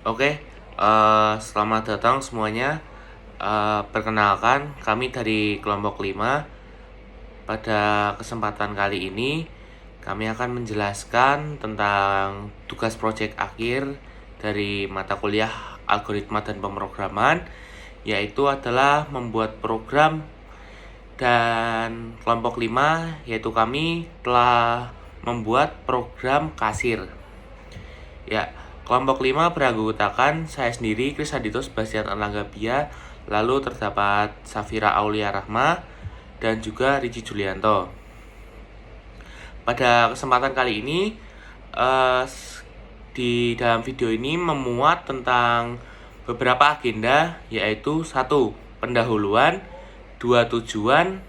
Oke, selamat datang semuanya. Perkenalkan, kami dari kelompok 5. Pada kesempatan kali ini, kami akan menjelaskan tentang tugas proyek akhir dari mata kuliah algoritma dan pemrograman, yaitu adalah membuat program. Dan kelompok 5, yaitu kami telah membuat program kasir. Ya, kelompok 5 beranggotakan saya sendiri, Kris Adito Sebastian Erlanggabia, lalu terdapat Safira Aulia Rahma, dan juga Riji Julianto. Pada kesempatan kali ini, di dalam video ini memuat tentang beberapa agenda, yaitu 1. Pendahuluan, 2. Tujuan,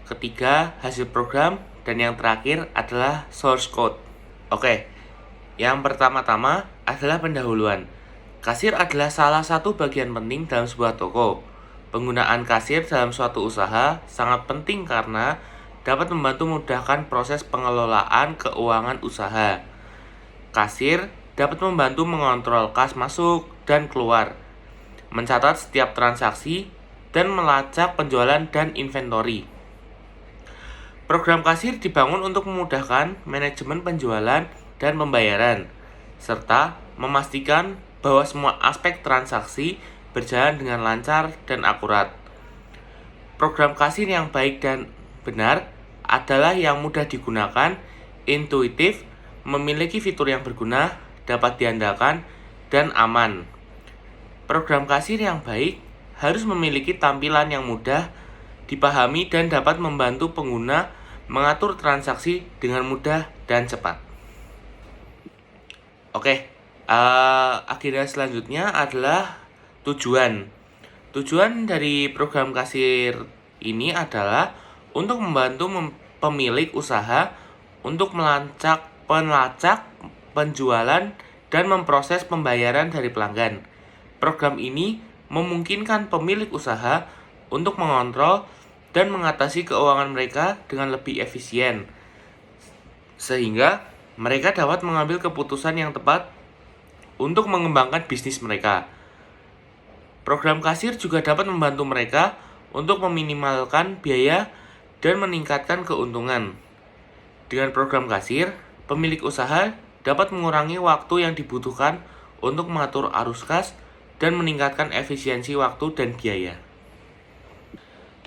ketiga hasil program, dan yang terakhir adalah source code. Oke. Yang pertama-tama adalah pendahuluan. Kasir adalah salah satu bagian penting dalam sebuah toko. Penggunaan kasir dalam suatu usaha sangat penting karena dapat membantu memudahkan proses pengelolaan keuangan usaha. Kasir dapat membantu mengontrol kas masuk dan keluar, mencatat setiap transaksi, dan melacak penjualan dan inventory. Program kasir dibangun untuk memudahkan manajemen penjualan dan pembayaran, serta memastikan bahwa semua aspek transaksi berjalan dengan lancar dan akurat. Program kasir yang baik dan benar adalah yang mudah digunakan, intuitif, memiliki fitur yang berguna, dapat diandalkan, dan aman. Program kasir yang baik harus memiliki tampilan yang mudah dipahami dan dapat membantu pengguna mengatur transaksi dengan mudah dan cepat. Oke, agenda selanjutnya adalah tujuan. Tujuan dari program kasir ini adalah untuk membantu pemilik usaha untuk melacak penjualan dan memproses pembayaran dari pelanggan. Program ini memungkinkan pemilik usaha untuk mengontrol dan mengatasi keuangan mereka dengan lebih efisien, sehingga mereka dapat mengambil keputusan yang tepat untuk mengembangkan bisnis mereka. Program kasir juga dapat membantu mereka untuk meminimalkan biaya dan meningkatkan keuntungan. Dengan program kasir, pemilik usaha dapat mengurangi waktu yang dibutuhkan untuk mengatur arus kas dan meningkatkan efisiensi waktu dan biaya.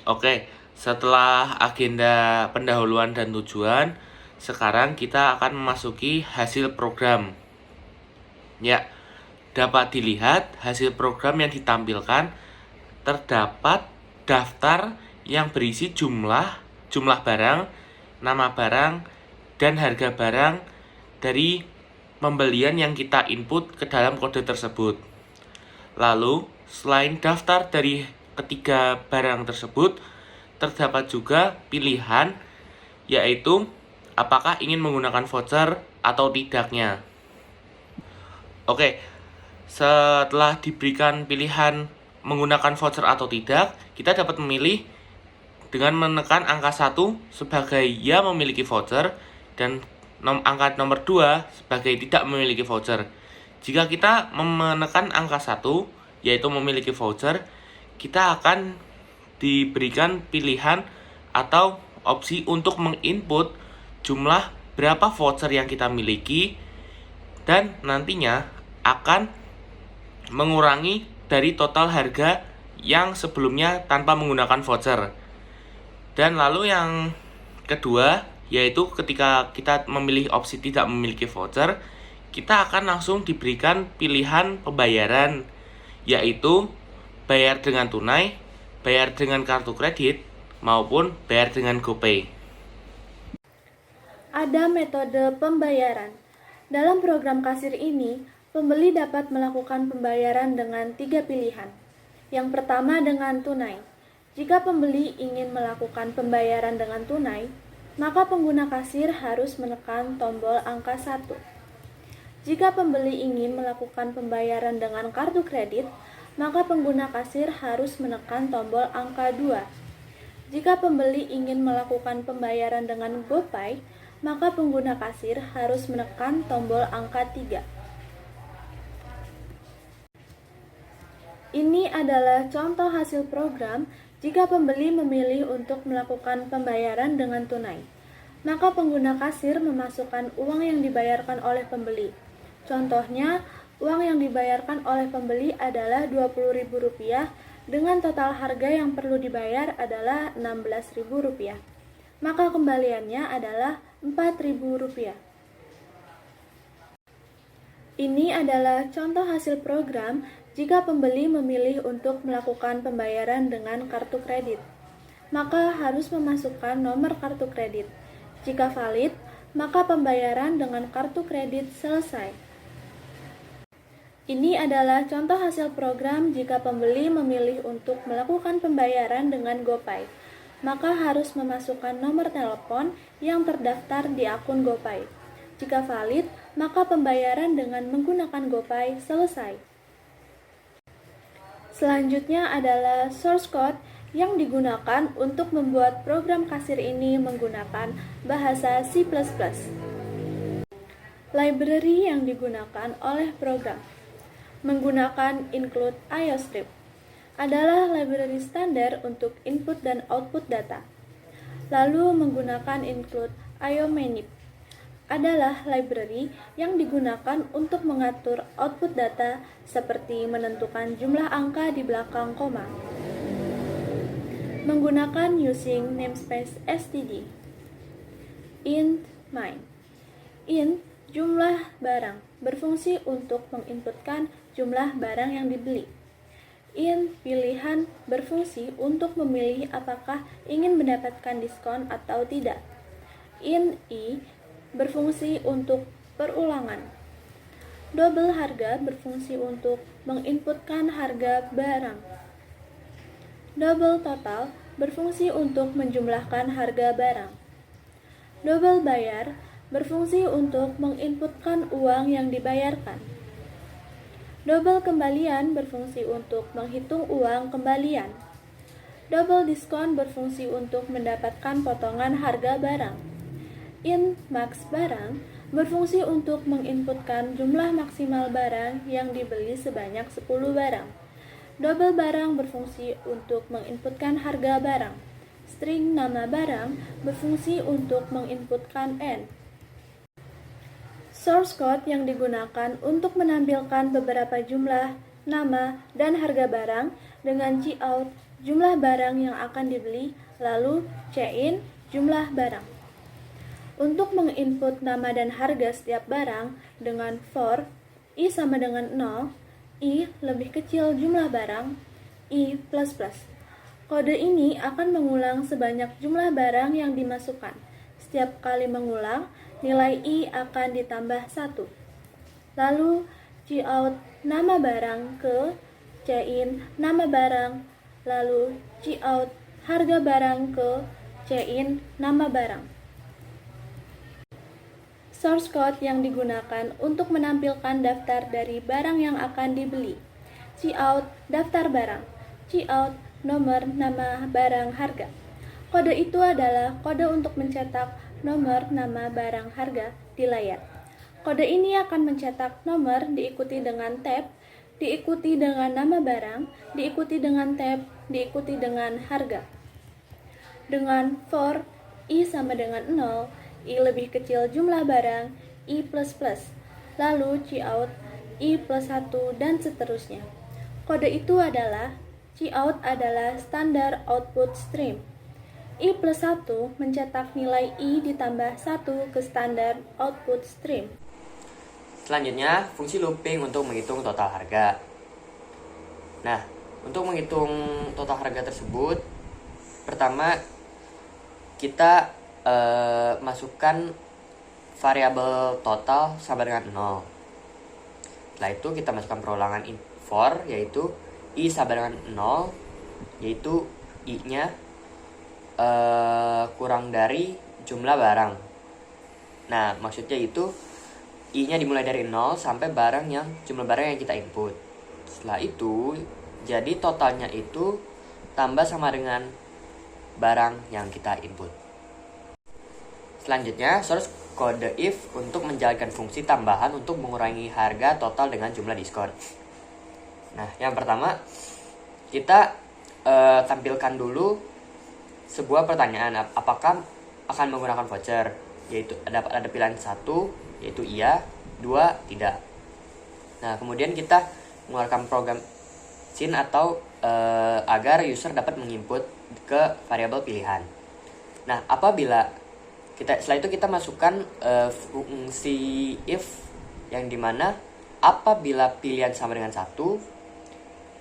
Oke, setelah agenda pendahuluan dan tujuan, sekarang kita akan memasuki hasil program. Ya, dapat dilihat hasil program yang ditampilkan. Terdapat daftar yang berisi jumlah barang, nama barang, dan harga barang dari pembelian yang kita input ke dalam kode tersebut. Lalu, selain daftar dari ketiga barang tersebut, terdapat juga pilihan, yaitu apakah ingin menggunakan voucher atau tidaknya. Oke, setelah diberikan pilihan menggunakan voucher atau tidak, kita dapat memilih dengan menekan angka 1 sebagai ya memiliki voucher dan angka nomor 2 sebagai tidak memiliki voucher. Jika kita menekan angka 1, yaitu memiliki voucher, kita akan diberikan pilihan atau opsi untuk menginput jumlah berapa voucher yang kita miliki dan nantinya akan mengurangi dari total harga yang sebelumnya tanpa menggunakan voucher. Dan lalu yang kedua, yaitu ketika kita memilih opsi tidak memiliki voucher, kita akan langsung diberikan pilihan pembayaran, yaitu bayar dengan tunai, bayar dengan kartu kredit, maupun bayar dengan GoPay. Ada metode pembayaran. Dalam program kasir ini, pembeli dapat melakukan pembayaran dengan 3 pilihan. Yang pertama dengan tunai. Jika pembeli ingin melakukan pembayaran dengan tunai, maka pengguna kasir harus menekan tombol angka 1. Jika pembeli ingin melakukan pembayaran dengan kartu kredit, maka pengguna kasir harus menekan tombol angka 2. Jika pembeli ingin melakukan pembayaran dengan GoPay, maka pengguna kasir harus menekan tombol angka 3. Ini adalah contoh hasil program jika pembeli memilih untuk melakukan pembayaran dengan tunai. Maka pengguna kasir memasukkan uang yang dibayarkan oleh pembeli. Contohnya, uang yang dibayarkan oleh pembeli adalah Rp20.000 dengan total harga yang perlu dibayar adalah Rp16.000. Maka kembaliannya adalah Rp4.000. Ini adalah contoh hasil program jika pembeli memilih untuk melakukan pembayaran dengan kartu kredit. Maka harus memasukkan nomor kartu kredit. Jika valid, maka pembayaran dengan kartu kredit selesai. Ini adalah contoh hasil program jika pembeli memilih untuk melakukan pembayaran dengan GoPay. Maka harus memasukkan nomor telepon yang terdaftar di akun GoPay. Jika valid, maka pembayaran dengan menggunakan GoPay selesai. Selanjutnya adalah source code yang digunakan untuk membuat program kasir ini menggunakan bahasa C++. Library yang digunakan oleh program menggunakan include IOScript adalah library standar untuk input dan output data. Lalu menggunakan include IOmanip adalah library yang digunakan untuk mengatur output data seperti menentukan jumlah angka di belakang koma. Menggunakan using namespace std. Int main. Int jumlah barang berfungsi untuk menginputkan jumlah barang yang dibeli. Int pilihan berfungsi untuk memilih apakah ingin mendapatkan diskon atau tidak. Int i berfungsi untuk perulangan. Double harga berfungsi untuk menginputkan harga barang. Double total berfungsi untuk menjumlahkan harga barang. Double bayar berfungsi untuk menginputkan uang yang dibayarkan. Double kembalian berfungsi untuk menghitung uang kembalian. Double diskon berfungsi untuk mendapatkan potongan harga barang. Int max barang berfungsi untuk menginputkan jumlah maksimal barang yang dibeli sebanyak 10 barang. Double barang berfungsi untuk menginputkan harga barang. String nama barang berfungsi untuk menginputkan n. Source code yang digunakan untuk menampilkan beberapa jumlah, nama, dan harga barang dengan cout jumlah barang yang akan dibeli, lalu cin jumlah barang. Untuk menginput nama dan harga setiap barang dengan for i sama dengan 0, i lebih kecil jumlah barang, i++. Kode ini akan mengulang sebanyak jumlah barang yang dimasukkan. Setiap kali mengulang, nilai i akan ditambah 1. Lalu cout nama barang ke cin nama barang, lalu cout harga barang ke cin nama barang. Source code yang digunakan untuk menampilkan daftar dari barang yang akan dibeli. Cout daftar barang. Cout nomor nama barang harga. Kode itu adalah kode untuk mencetak nomor nama barang harga di layar. Kode ini akan mencetak nomor diikuti dengan tab, diikuti dengan nama barang, diikuti dengan tab, diikuti dengan harga. Dengan for i sama dengan 0, i lebih kecil jumlah barang, i++, lalu cout, i+1, dan seterusnya. Kode itu adalah, cout adalah standar output stream. i+1 mencetak nilai i ditambah 1 ke standar output stream. Selanjutnya, fungsi looping untuk menghitung total harga. Nah, untuk menghitung total harga tersebut, pertama kita masukkan variabel total sama dengan 0. Setelah itu kita masukkan perulangan for, yaitu i sama dengan 0, yaitu i-nya kurang dari jumlah barang. Nah, maksudnya itu i-nya dimulai dari 0 sampai jumlah barang yang kita input. Setelah itu, jadi totalnya itu tambah sama dengan barang yang kita input. Selanjutnya, source kode if untuk menjalankan fungsi tambahan untuk mengurangi harga total dengan jumlah diskon. Nah, yang pertama kita tampilkan dulu sebuah pertanyaan, apakah akan menggunakan voucher, yaitu ada pilihan 1 yaitu iya, 2 tidak. Nah, kemudian kita mengeluarkan program scene atau agar user dapat menginput ke variabel pilihan. Nah, setelah itu kita masukkan fungsi if, yang dimana apabila pilihan sama dengan 1,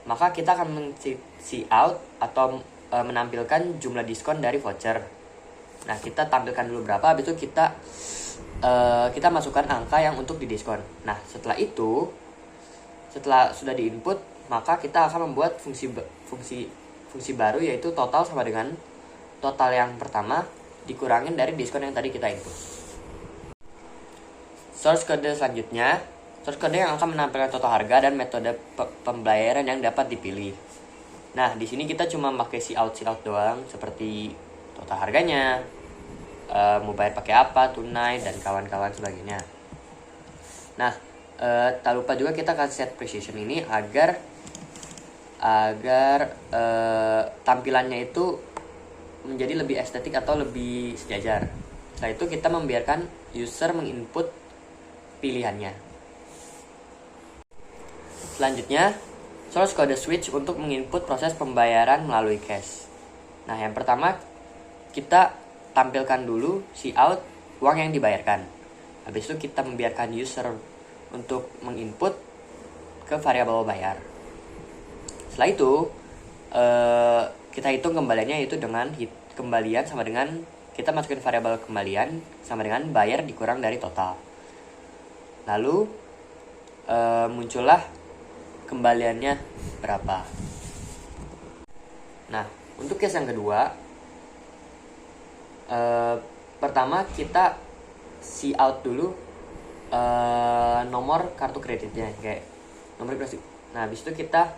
maka kita akan men-see out atau menampilkan jumlah diskon dari voucher. Nah, kita tampilkan dulu berapa, habis itu kita masukkan angka yang untuk didiskon. Nah, setelah sudah diinput, maka kita akan membuat fungsi baru, yaitu total sama dengan total yang pertama dikurangin dari diskon yang tadi kita input. Source code selanjutnya, source code yang akan menampilkan total harga dan metode pembayaran yang dapat dipilih. Nah, di sini kita cuma pakai see out doang, seperti total harganya, mau bayar pakai apa, tunai, dan kawan-kawan sebagainya. Nah, tak lupa juga kita akan set precision ini agar tampilannya itu menjadi lebih estetik atau lebih sejajar. Setelah itu kita membiarkan user menginput pilihannya. Selanjutnya, source code switch untuk menginput proses pembayaran melalui cash. Nah, yang pertama kita tampilkan dulu see out uang yang dibayarkan. Habis itu kita membiarkan user untuk menginput ke variabel bayar. Setelah itu kita hitung kembaliannya, yaitu dengan kembalian sama dengan kita masukin variabel kembalian sama dengan bayar dikurang dari total. Lalu muncullah kembaliannya berapa. Nah, untuk case yang kedua, pertama kita see out dulu nomor kartu kreditnya, kayak nomor kredit. Nah, habis itu kita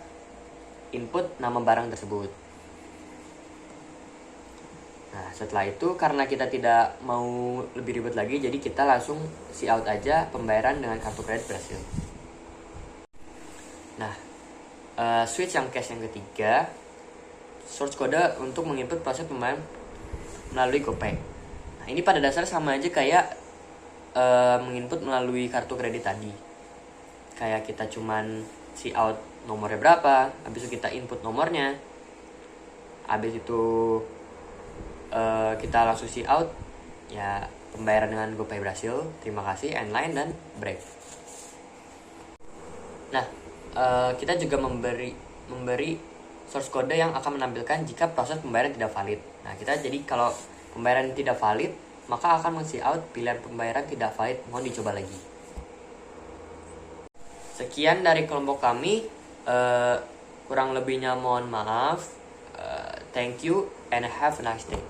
input nama barang tersebut. Nah, setelah itu karena kita tidak mau lebih ribet lagi, jadi kita langsung see out aja pembayaran dengan kartu kredit berhasil. Nah, switch yang case yang ketiga, source code untuk menginput proses pembayaran melalui GoPay. Nah, ini pada dasarnya sama aja kayak menginput melalui kartu kredit tadi. Kayak kita cuman see out nomornya berapa, habis itu kita input nomornya, habis itu kita langsung see out, ya pembayaran dengan GoPay berhasil, terima kasih, end line, dan break. Nah, kita juga memberi source code yang akan menampilkan jika proses pembayaran tidak valid. Nah, jadi kalau pembayaran tidak valid, maka akan men-see out pilihan pembayaran tidak valid, mohon dicoba lagi. Sekian dari kelompok kami, kurang lebihnya mohon maaf. Thank you and have a nice day.